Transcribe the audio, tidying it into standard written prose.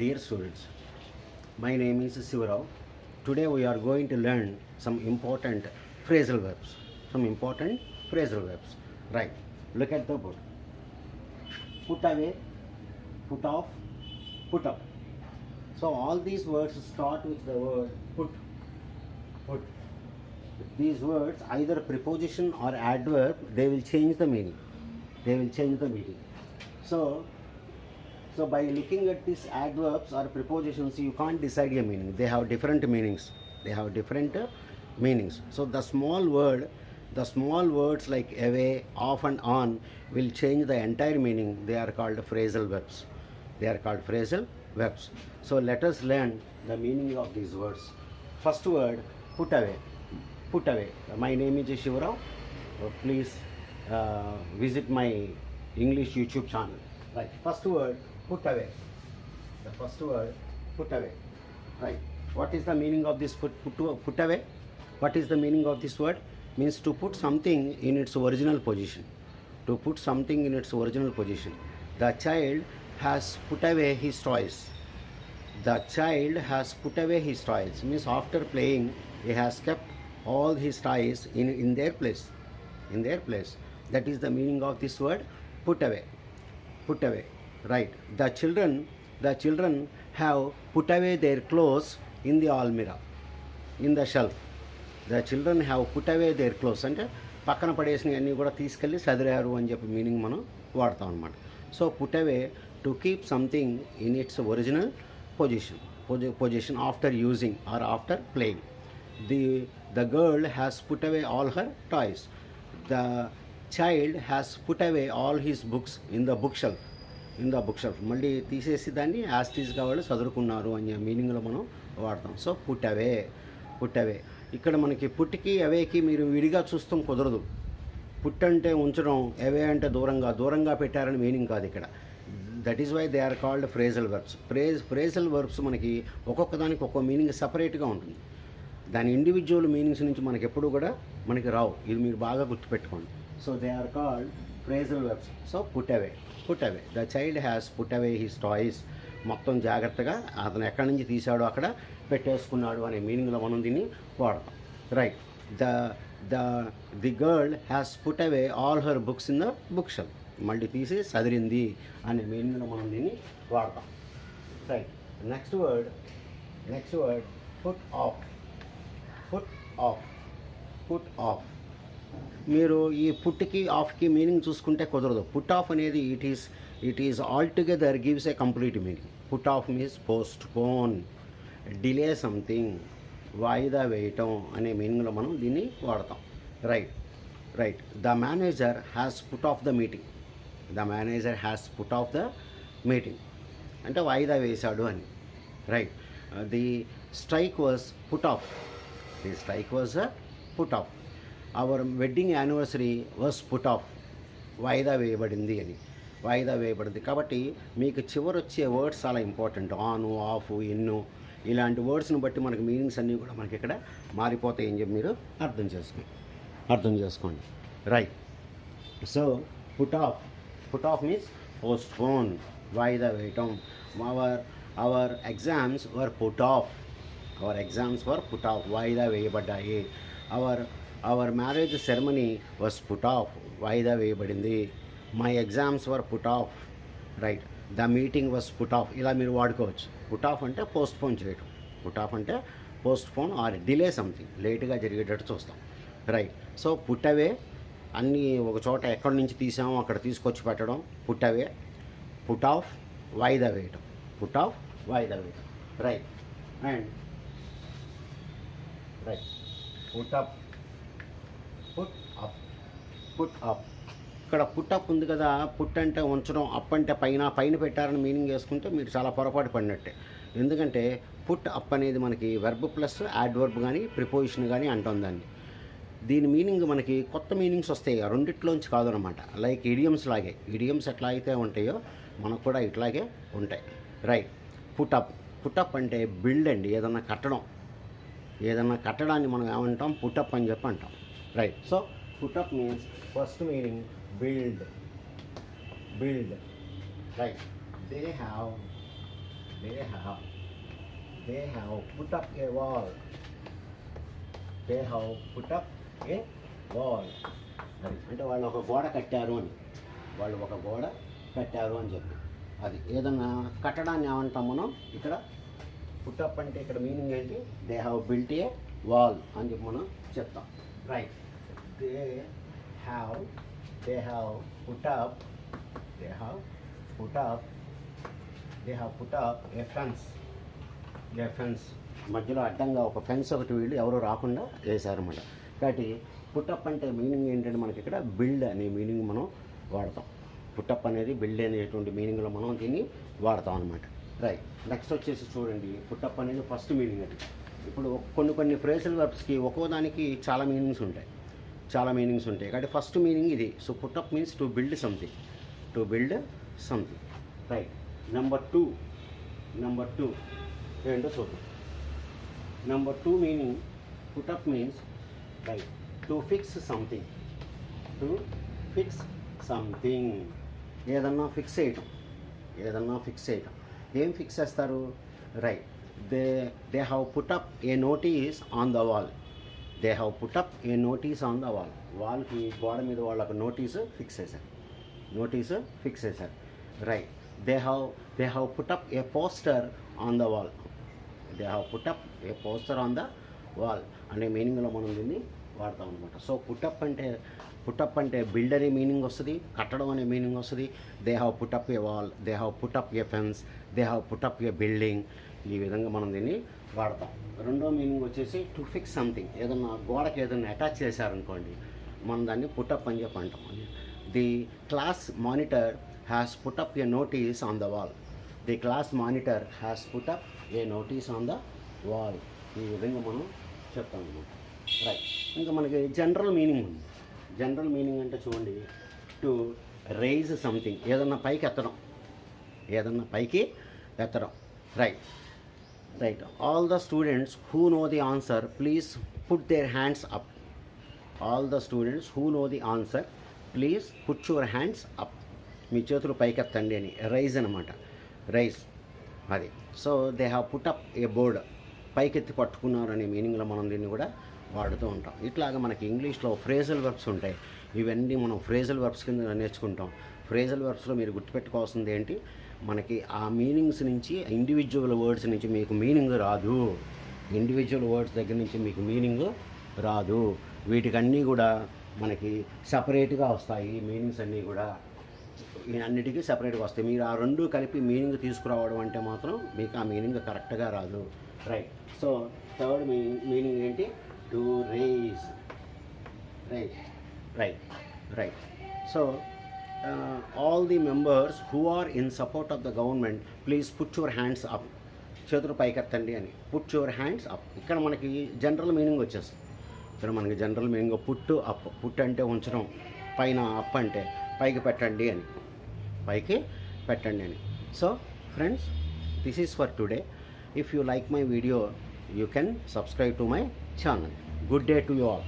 Dear students, my name is Siva. Today we are going to learn some important phrasal verbs. Right. Look at the board. Put away, put off, put up. So all these words start with the word put. Put. These words, either preposition or adverb, they will change the meaning. So by looking at these adverbs or prepositions, you can't decide a meaning. They have different meanings. So the small words like away, off and on will change the entire meaning. They are called phrasal verbs. So let us learn the meaning of these words. First word, put away. My name is Siva. Please visit my English YouTube channel. Right. First word, put away. The first word, put away. Right. What is the meaning of this put away? What is the meaning of this word? Means to put something in its original position. The child has put away his toys. Means after playing, he has kept all his toys in their place. That is the meaning of this word, put away. Right. The children have put away their clothes in the almirah, in the shelf. The children have put away their clothes అంటే పక్కన పడేసినవి అన్నీ కూడా తీసుకెళ్ళి చదిరారు అని చెప్పి meaning మనం వాడతాం అనమాట. So put away to keep something in its original position after using or after playing. The girl has put away all her toys. The child has put away all his books in the bookshelf. మళ్ళీ తీసేసి దాన్ని యాస్టీస్గా వాళ్ళు చదువుకున్నారు అనే మీనింగ్లో మనం వాడతాం. So put అవే. ఇక్కడ మనకి పుట్టికి అవేకి మీరు విడిగా చూస్తాం కుదరదు. పుట్ అంటే ఉంచడం, అవే అంటే దూరంగా పెట్టారని మీనింగ్ కాదు ఇక్కడ. That is why they are called phrasal verbs. Phrasal verbs మనకి ఒక్కొక్క దానికి ఒక్కొక్క మీనింగ్ సపరేట్గా ఉంటుంది. దాని ఇండివిజువల్ మీనింగ్స్ నుంచి మనకి ఎప్పుడు కూడా మనకి రావు. ఇది మీరు బాగా గుర్తుపెట్టుకోండి. So they are called phrasal verbs. So put away. The child has put away his toys. మొత్తం జాగ్రత్తగా అతను ఎక్కడి నుంచి తీసాడో అక్కడ పెట్టేసుకున్నాడు అనే మీనింగ్లో మనం దీన్ని వాడతాం. Right. The girl has put away all her books in the book shelf. మళ్ళీ తీసి చదిరింది అనే మీనింగ్లో మనం దీన్ని వాడతాం. Right. Next word put off. మీరు ఈ పుట్కి ఆఫ్కి మీనింగ్ చూసుకుంటే కుదరదు. పుట్ ఆఫ్ అనేది it is all together gives a complete meaning. Put off means post phone, delay something, వాయిదా వేయటం అనే మీనింగ్లో మనం దీన్ని వాడతాం. Right. The manager has put off the meeting. అంటే వాయిదా వేశాడు అని. Right. The strike was put of. Hour wedding anniversary was put off. వాయిదా వేయబడింది. కాబట్టి మీకు చివరొచ్చే వర్డ్స్ చాలా ఇంపార్టెంట్. ఆన్, ఆఫ్, ఇన్ను ఇలాంటి వర్డ్స్ని బట్టి మనకి మీనింగ్స్ అన్నీ కూడా మనకి ఇక్కడ మారిపోతాయి అని చెప్పి మీరు అర్థం చేసుకోండి. Right. So put off means postpone, వాయిదా వేయటం. Our exams were put off. వాయిదా వేయబడ్డాయి. Our marriage ceremony was put off. వాయిదా వేయబడింది. My exams were put off. Right. The meeting was put off. ఇలా మీరు వాడుకోవచ్చు. పుట్ ఆఫ్ అంటే పోస్ట్ పోన్ చేయటం. ఆర్ డిలే సంథింగ్, లేటుగా జరిగేటట్టు చూస్తాం. రైట్. సో పుట్ అవే అన్నీ ఒక చోట ఎక్కడి నుంచి తీసామో అక్కడ తీసుకొచ్చి పెట్టడం పుట్ అవే. పుట్ ఆఫ్, వాయిదా వేయటం. Right. And right. Put up. ఇక్కడ పుట్ అప్ ఉంది కదా. పుట్ అంటే ఉంచడం, అప్ అంటే పైన పెట్టారని మీనింగ్ వేసుకుంటే మీరు చాలా పొరపాటు పడినట్టే. ఎందుకంటే పుట్ అప్ అనేది మనకి వెర్బ్ ప్లస్ యాడ్వర్బ్ కానీ ప్రిపోజిషన్ కానీ అంటాం దాన్ని. దీని మీనింగ్ మనకి కొత్త మీనింగ్స్ వస్తాయి, రెండిట్లోంచి కాదనమాట. లైక్ ఇడియమ్స్ లాగే. ఇడియమ్స్ ఎట్లా అయితే ఉంటాయో మనకు కూడా ఇట్లాగే ఉంటాయి. రైట్. పుట్ అప్ అంటే బిల్డ్ అండి. ఏదన్నా కట్టడాన్ని మనం ఏమంటాం, పుటప్ అని చెప్పి అంటాం. Right. So put up means first meaning build. Right. They have they have put up a wall. They have put up a wall. అది అంటే వాళ్ళు ఒక గోడ కట్టారు అని, వాళ్ళు ఒక గోడ కట్టారు అని చెప్పి. అది ఏదన్నా కట్టడాన్ని ఏమంటాం మనం ఇక్కడ. పుట్టప్ అంటే ఇక్కడ మీనింగ్ ఏంటి? They have built a wall అని చెప్పి మనం చెప్తాం. Right. They have put up A fence. మధ్యలో అడ్డంగా ఒక ఫెన్స్ ఒకటి వీళ్ళు ఎవరు రాకుండా వేశారన్నమాట. కాబట్టి పుట్టప్ అంటే మీనింగ్ ఏంటంటే మనకి ఇక్కడ బిల్డ్ అనే మీనింగ్ మనం వాడతాం. పుట్టప్ అనేది బిల్డ్ అనేటువంటి మీనింగ్లో మనం దీన్ని వాడతాం అనమాట. రైట్. నెక్స్ట్ వచ్చేసి చూడండి, పుట్టప్ అనేది ఫస్ట్ మీనింగ్. అది ఇప్పుడు కొన్ని ఫ్రేజల్ వర్బ్స్కి ఒక్కో దానికి చాలా మీనింగ్స్ ఉంటాయి. కాబట్టి ఫస్ట్ మీనింగ్ ఇది. So put up means to build something. Right. Number two ఏంటో చూద్దాం. నెంబర్ 2 meaning put up means right to fix something. ఏదన్నా ఫిక్స్ చేయటం. ఏం ఫిక్స్ చేస్తారు? Right. They have put up a notice on the wall. వాల్కి గోడ మీద వాళ్ళకు నోటీసు ఫిక్స్ చేశారు. Right. They have put up a poster on the wall. అనే మీనింగ్లో మనం దీన్ని వాడతాం అనమాట. సో పుట్టప్ అంటే బిల్డ్ అనే మీనింగ్ వస్తుంది, కట్టడం అనే మీనింగ్ వస్తుంది. They have put up A wall, they have put up A fence, they have put up A building. ఈ విధంగా మనం దీన్ని వాడతాం. రెండో మీనింగ్ వచ్చేసి టు ఫిక్స్ సంథింగ్. ఏదన్నా గోడకి ఏదైనా అటాచ్ చేశారనుకోండి, మనం దాన్ని పుట్టప్ అని చెప్పి అంటాం. The class monitor has put up a notice on the wall. ఈ విధంగా మనం చెప్తాం అనమాట. రైట్. ఇంకా మనకి జనరల్ మీనింగ్ ఉంది. జనరల్ మీనింగ్ అంటే చూడండి, టు రైజ్ సంథింగ్. ఏదన్నా పైకి ఎత్తడం. Right. All the students who know the answer please put their hands up. మీ చేతులు పైకెత్తండి అని. రైజ్ అనమాట. అది. So they have put up a board. పైకెత్తి పట్టుకున్నారు అనే మీనింగ్లో మనం దీన్ని కూడా వాడుతూ ఉంటాం. ఇట్లాగా మనకి ఇంగ్లీష్లో ఫ్రేజల్ వర్బ్స్ ఉంటాయి. ఇవన్నీ మనం ఫ్రేజల్ వర్బ్స్ కింద నేర్చుకుంటాం. ఫ్రేజల్ వర్బ్స్లో మీరు గుర్తుపెట్టుకోవాల్సింది ఏంటి, మనకి ఆ మీనింగ్స్ నుంచి ఇండివిజువల్ వర్డ్స్ నుంచి మీకు మీనింగ్ రాదు. వీటికన్నీ కూడా మనకి సపరేట్గా వస్తాయి. మీనింగ్స్ అన్నీ కూడా అన్నిటికీ సపరేట్గా వస్తాయి. మీరు ఆ రెండు కలిపి మీనింగ్ తీసుకురావడం అంటే మాత్రం మీకు ఆ మీనింగ్ కరెక్ట్గా రాదు. రైట్. సో థర్డ్ మీనింగ్ ఏంటి? To rise. Right. So all the members who are in support of the government please put your hands up. చేతులు పైకెత్తండి అని. Put your hands up. ఇక్కడ మనకి జనరల్ మీనింగ్ వచ్చేస్తుంది. Put up. పుట్ అంటే ఉంచడం, పైన అప్ అంటే పైకి పెట్టండి అని. So friends, this is for today. If you like my video, you can subscribe to my channel. Good day to you all.